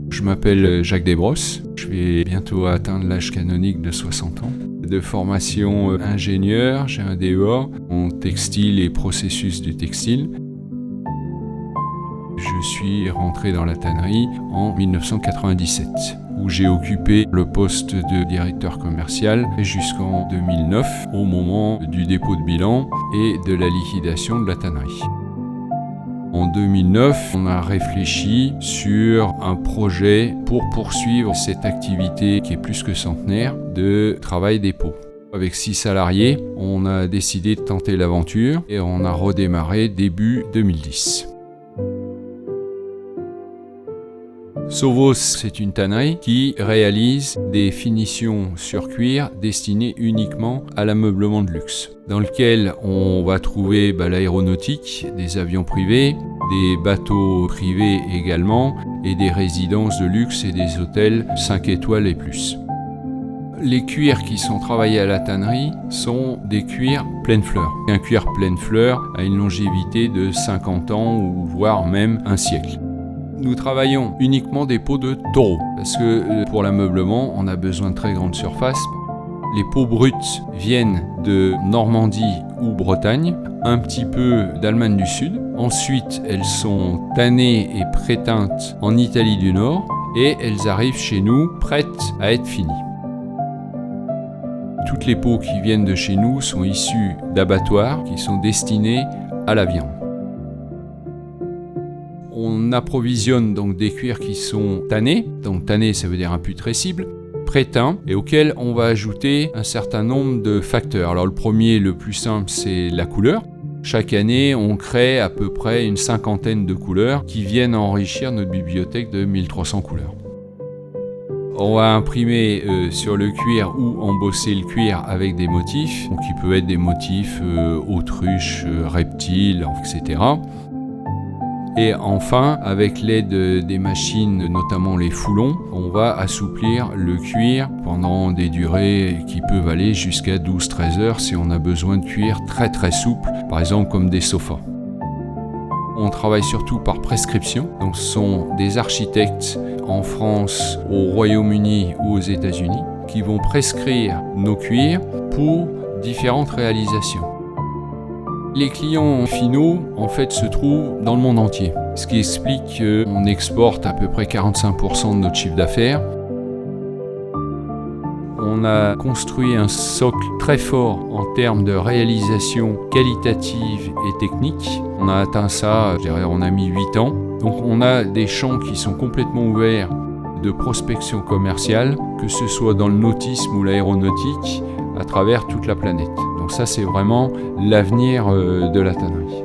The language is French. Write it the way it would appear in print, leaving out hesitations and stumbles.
Je m'appelle Jacques Desbrosses, je vais bientôt atteindre l'âge canonique de 60 ans. De formation ingénieur, j'ai un DEA en textile et processus du textile. Je suis rentré dans la tannerie en 1997, où j'ai occupé le poste de directeur commercial jusqu'en 2009, au moment du dépôt de bilan et de la liquidation de la tannerie. En 2009, on a réfléchi sur un projet pour poursuivre cette activité qui est plus que centenaire de travail dépôt. Avec 6 salariés, on a décidé de tenter l'aventure et on a redémarré début 2010. Sauvos, c'est une tannerie qui réalise des finitions sur cuir destinées uniquement à l'ameublement de luxe, dans lequel on va trouver l'aéronautique, des avions privés, des bateaux privés également, et des résidences de luxe et des hôtels 5 étoiles et plus. Les cuirs qui sont travaillés à la tannerie sont des cuirs pleine fleur. Un cuir pleine fleur a une longévité de 50 ans ou voire même un siècle. Nous travaillons uniquement des peaux de taureau, parce que pour l'ameublement, on a besoin de très grandes surfaces. Les peaux brutes viennent de Normandie ou Bretagne, un petit peu d'Allemagne du Sud. Ensuite, elles sont tannées et pré-teintes en Italie du Nord, et elles arrivent chez nous prêtes à être finies. Toutes les peaux qui viennent de chez nous sont issues d'abattoirs qui sont destinés à la viande. On approvisionne donc des cuirs qui sont tannés, donc tannés ça veut dire imputrescibles, pré-teints et auxquels on va ajouter un certain nombre de facteurs. Alors le premier, le plus simple, c'est la couleur. Chaque année, on crée à peu près une 50aine de couleurs qui viennent enrichir notre bibliothèque de 1300 couleurs. On va imprimer sur le cuir ou embosser le cuir avec des motifs, qui peuvent être des motifs autruches, reptiles, etc. Et enfin, avec l'aide des machines, notamment les foulons, on va assouplir le cuir pendant des durées qui peuvent aller jusqu'à 12-13 heures si on a besoin de cuir très très souple, par exemple comme des sofas. On travaille surtout par prescription, donc ce sont des architectes en France, au Royaume-Uni ou aux États-Unis qui vont prescrire nos cuirs pour différentes réalisations. Les clients finaux, en fait, se trouvent dans le monde entier, ce qui explique qu'on exporte à peu près 45% de notre chiffre d'affaires. On a construit un socle très fort en termes de réalisation qualitative et technique. On a atteint ça, on a mis 8 ans. Donc on a des champs qui sont complètement ouverts de prospection commerciale, que ce soit dans le nautisme ou l'aéronautique, à travers toute la planète. Donc ça, c'est vraiment l'avenir de la tannerie.